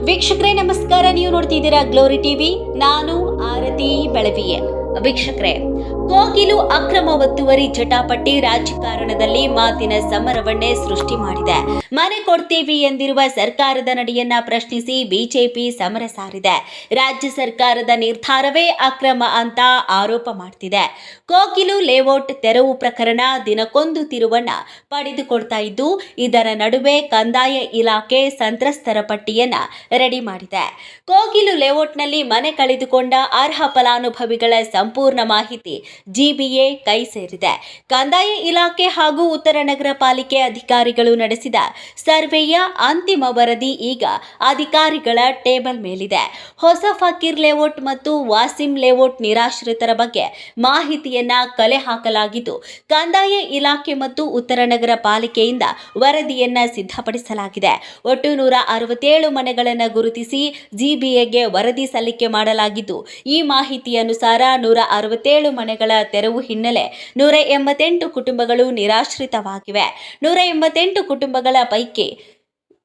ವೀಕ್ಷಕರೇ ನಮಸ್ಕಾರ. ನೀವು ನೋಡ್ತಿದ್ದೀರಾ ಗ್ಲೋರಿ ಟಿವಿ. ನಾನು ಆರತಿ ಬೆಳವಿಯೆ. ವೀಕ್ಷಕರೇ, ಕೋಗಿಲು ಅಕ್ರಮ ಒತ್ತುವರಿ ಜಟಾಪಟಿ ರಾಜಕಾರಣದಲ್ಲಿ ಮಾತಿನ ಸಮರವನ್ನೇ ಸೃಷ್ಟಿ ಮಾಡಿದೆ. ಮನೆ ಕೊಡ್ತೀವಿ ಎಂದಿರುವ ಸರ್ಕಾರದ ನಡೆಯನ್ನ ಪ್ರಶ್ನಿಸಿ ಬಿಜೆಪಿ ಸಮರ ಸಾರಿದೆ. ರಾಜ್ಯ ಸರ್ಕಾರದ ನಿರ್ಧಾರವೇ ಅಕ್ರಮ ಅಂತ ಆರೋಪ ಮಾಡ್ತಿದೆ. ಕೋಗಿಲು ಲೇಔಟ್ ತೆರವು ಪ್ರಕರಣ ದಿನಕ್ಕೊಂದು ತಿರುವನ್ನ ಪಡೆದುಕೊಳ್ತಾ ಇದ್ದು, ಇದರ ನಡುವೆ ಕಂದಾಯ ಇಲಾಖೆ ಸಂತ್ರಸ್ತರ ಪಟ್ಟಿಯನ್ನ ರೆಡಿ ಮಾಡಿದೆ. ಕೋಗಿಲು ಲೇಔಟ್ನಲ್ಲಿ ಮನೆ ಕಳೆದುಕೊಂಡ ಅರ್ಹ ಫಲಾನುಭವಿಗಳ ಸಂಪೂರ್ಣ ಮಾಹಿತಿ ಜಿಬಿಎ ಕೈ ಸೇರಿದೆ. ಕಂದಾಯ ಇಲಾಖೆ ಹಾಗೂ ಉತ್ತರ ನಗರ ಪಾಲಿಕೆ ಅಧಿಕಾರಿಗಳು ನಡೆಸಿದ ಸರ್ವೆಯ ಅಂತಿಮ ವರದಿ ಈಗ ಅಧಿಕಾರಿಗಳ ಟೇಬಲ್ ಮೇಲಿದೆ. ಹೊಸ ಫಕೀರ್ ಲೇಔಟ್ ಮತ್ತು ವಾಸಿಂ ಲೇಔಟ್ ನಿರಾಶ್ರಿತರ ಬಗ್ಗೆ ಮಾಹಿತಿಯನ್ನ ಕಲೆ ಹಾಕಲಾಗಿದ್ದು, ಕಂದಾಯ ಇಲಾಖೆ ಮತ್ತು ಉತ್ತರ ನಗರ ಪಾಲಿಕೆಯಿಂದ ವರದಿಯನ್ನ ಸಿದ್ಧಪಡಿಸಲಾಗಿದೆ. ಒಟ್ಟು 167 ಮನೆಗಳನ್ನು ಗುರುತಿಸಿ ಜಿಬಿಎಗೆ ವರದಿ ಸಲ್ಲಿಕೆ ಮಾಡಲಾಗಿದ್ದು, ಈ ಮಾಹಿತಿ ಅನುಸಾರ 167 ಮನೆಗಳ ತೆರವು ಹಿನ್ನೆಲೆ 188 ಕುಟುಂಬಗಳು ನಿರಾಶ್ರಿತವಾಗಿವೆ. 188 ಕುಟುಂಬಗಳ ಪೈಕಿ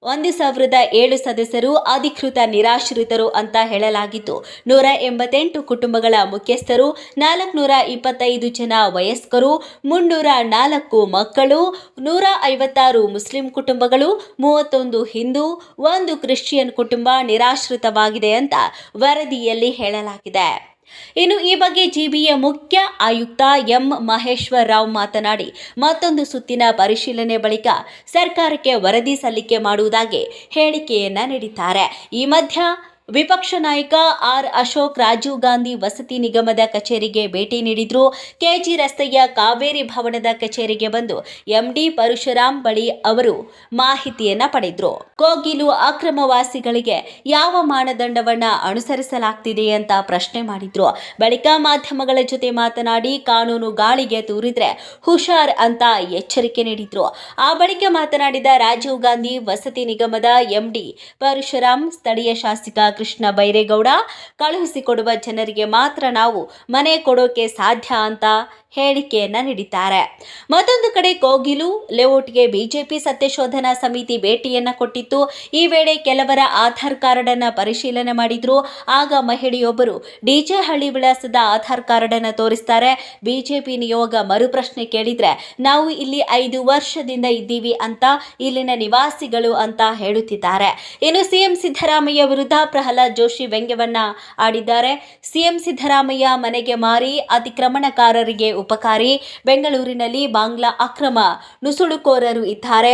1,007 ಸದಸ್ಯರು ಅಧಿಕೃತ ನಿರಾಶ್ರಿತರು ಅಂತ ಹೇಳಲಾಗಿದ್ದು, 188 ಕುಟುಂಬಗಳ ಮುಖ್ಯಸ್ಥರು, 425 ಜನ ವಯಸ್ಕರು, 304 ಮಕ್ಕಳು, 156 ಮುಸ್ಲಿಂ ಕುಟುಂಬಗಳು, 31 ಹಿಂದೂ, 1 ಕ್ರಿಶ್ಚಿಯನ್ ಕುಟುಂಬ ನಿರಾಶ್ರಿತವಾಗಿದೆ ಅಂತ ವರದಿಯಲ್ಲಿ ಹೇಳಲಾಗಿದೆ. ಇನ್ನು ಈ ಬಗ್ಗೆ ಜಿಬಿಎ ಮುಖ್ಯ ಆಯುಕ್ತ ಎಂ ಮಹೇಶ್ವರ ರಾವ್ ಮಾತನಾಡಿ, ಮತ್ತೊಂದು ಸುತ್ತಿನ ಪರಿಶೀಲನೆ ಬಳಿಕ ಸರ್ಕಾರಕ್ಕೆ ವರದಿ ಸಲ್ಲಿಕೆ ಮಾಡುವುದಾಗಿ ಹೇಳಿಕೆಯನ್ನ ನೀಡಿದ್ದಾರೆ. ಈ ಮಧ್ಯ ವಿಪಕ್ಷ ನಾಯಕ ಆರ್ ಅಶೋಕ್ ರಾಜೀವ್ ಗಾಂಧಿ ವಸತಿ ನಿಗಮದ ಕಚೇರಿಗೆ ಭೇಟಿ ನೀಡಿದ್ರು. ಕೆಜಿ ರಸ್ತೆಯ ಕಾವೇರಿ ಭವನದ ಕಚೇರಿಗೆ ಬಂದು ಎಂಡಿ ಪರಶುರಾಮ್ ಬಳಿ ಅವರು ಮಾಹಿತಿಯನ್ನ ಪಡೆದ್ರು. ಕೋಗಿಲು ಅಕ್ರಮವಾಸಿಗಳಿಗೆ ಯಾವ ಮಾನದಂಡವನ್ನ ಅನುಸರಿಸಲಾಗ್ತಿದೆ ಅಂತ ಪ್ರಶ್ನೆ ಮಾಡಿದ್ರು. ಬಳಿಕ ಮಾಧ್ಯಮಗಳ ಜೊತೆ ಮಾತನಾಡಿ, ಕಾನೂನು ಗಾಳಿಗೆ ತೂರಿದ್ರೆ ಹುಷಾರ್ ಅಂತ ಎಚ್ಚರಿಕೆ ನೀಡಿದ್ರು. ಆ ಬಳಿಕ ಮಾತನಾಡಿದ ರಾಜೀವ್ ಗಾಂಧಿ ವಸತಿ ನಿಗಮದ ಎಂಡಿ ಪರಶುರಾಮ್, ಸ್ಥಳೀಯ ಶಾಸಕ ಕೃಷ್ಣ ಬೈರೇಗೌಡ, ಕಳುಹಿಸಿಕೊಡುವ ಜನರಿಗೆ ಮಾತ್ರ ನಾವು ಮನೆ ಕೊಡೋಕೆ ಸಾಧ್ಯ ಅಂತ ಹೇಳಿಕೆಯನ್ನ ನೀಡಿದ್ದಾರೆ. ಮತ್ತೊಂದು ಕಡೆ ಕೋಗಿಲು ಲೇಔಟ್ಗೆ ಬಿಜೆಪಿ ಸತ್ಯಶೋಧನಾ ಸಮಿತಿ ಭೇಟಿಯನ್ನ ಕೊಟ್ಟಿತ್ತು. ಈ ವೇಳೆ ಕೆಲವರ ಆಧಾರ್ ಕಾರ್ಡ್ ಅನ್ನ ಪರಿಶೀಲನೆ ಮಾಡಿದ್ರು. ಆಗ ಮಹಿಳೆಯೊಬ್ಬರು ಡಿಜೆ ಹಳ್ಳಿ ವಿಳಾಸದ ಆಧಾರ್ ಕಾರ್ಡ್ ಅನ್ನ ತೋರಿಸ್ತಾರೆ. ಬಿಜೆಪಿ ನಿಯೋಗ ಮರುಪ್ರಶ್ನೆ ಕೇಳಿದ್ರೆ, ನಾವು ಇಲ್ಲಿ 5 ವರ್ಷದಿಂದ ಇದ್ದೀವಿ ಅಂತ ಇಲ್ಲಿನ ನಿವಾಸಿಗಳು ಅಂತ ಹೇಳುತ್ತಿದ್ದಾರೆ. ಇನ್ನು ಸಿಎಂ ಸಿದ್ದರಾಮಯ್ಯ ವಿರುದ್ಧ ಪ್ರಹ್ಲಾದ್ ಜೋಶಿ ವ್ಯಂಗ್ಯವನ್ನ ಆಡಿದ್ದಾರೆ. ಸಿಎಂ ಸಿದ್ದರಾಮಯ್ಯ ಮನೆಗೆ ಮಾರಿ ಅತಿಕ್ರಮಣಕಾರರಿಗೆ ಉಪಕಾರಿ. ಬೆಂಗಳೂರಿನಲ್ಲಿ ಬಾಂಗ್ಲಾ ಅಕ್ರಮ ನುಸುಳುಕೋರರು ಇದ್ದಾರೆ.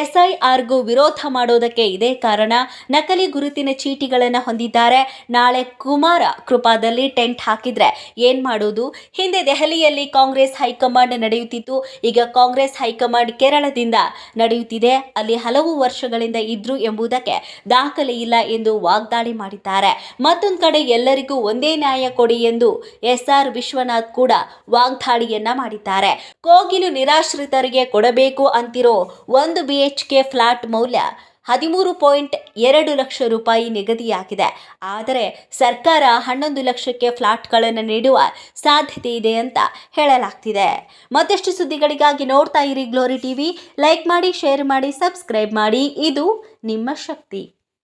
ಎಸ್ಐಆರ್ಗೂ ವಿರೋಧ ಮಾಡೋದಕ್ಕೆ ಇದೇ ಕಾರಣ. ನಕಲಿ ಗುರುತಿನ ಚೀಟಿಗಳನ್ನು ಹೊಂದಿದ್ದಾರೆ. ನಾಳೆ ಕುಮಾರ ಕೃಪಾದಲ್ಲಿ ಟೆಂಟ್ ಹಾಕಿದ್ರೆ ಏನ್ ಮಾಡೋದು? ಹಿಂದೆ ದೆಹಲಿಯಲ್ಲಿ ಕಾಂಗ್ರೆಸ್ ಹೈಕಮಾಂಡ್ ನಡೆಯುತ್ತಿತ್ತು. ಈಗ ಕಾಂಗ್ರೆಸ್ ಹೈಕಮಾಂಡ್ ಕೇರಳದಿಂದ ನಡೆಯುತ್ತಿದೆ. ಅಲ್ಲಿ ಹಲವು ವರ್ಷಗಳಿಂದ ಇದ್ರು ಎಂಬುದಕ್ಕೆ ದಾಖಲೆ ಇಲ್ಲ ಎಂದು ವಾಗ್ದಾಳಿ ಮಾಡಿದ್ದಾರೆ. ಮತ್ತೊಂದು ಕಡೆ ಎಲ್ಲರಿಗೂ ಒಂದೇ ನ್ಯಾಯ ಕೊಡಿ ಎಂದು ಎಸ್ಆರ್ ವಿಶ್ವನಾಥ್ ಕೂಡ ವಾಗ್ದಾಳಿಯನ್ನ ಮಾಡಿದ್ದಾರೆ. ಕೋಗಿಲು ನಿರಾಶ್ರಿತರಿಗೆ ಕೊಡಬೇಕು ಅಂತಿರೋ 1 BHK ಫ್ಲಾಟ್ ಮೌಲ್ಯ 13.2 ಲಕ್ಷ ರೂಪಾಯಿ ನಿಗದಿಯಾಗಿದೆ. ಆದರೆ ಸರ್ಕಾರ 11 ಲಕ್ಷಕ್ಕೆ ಫ್ಲಾಟ್ಗಳನ್ನು ನೀಡುವ ಸಾಧ್ಯತೆ ಇದೆ ಅಂತ ಹೇಳಲಾಗ್ತಿದೆ. ಮತ್ತಷ್ಟು ಸುದ್ದಿಗಳಿಗಾಗಿ ನೋಡ್ತಾ ಇರಿ ಗ್ಲೋರಿ ಟಿವಿ. ಲೈಕ್ ಮಾಡಿ, ಶೇರ್ ಮಾಡಿ, ಸಬ್ಸ್ಕ್ರೈಬ್ ಮಾಡಿ. ಇದು ನಿಮ್ಮ ಶಕ್ತಿ.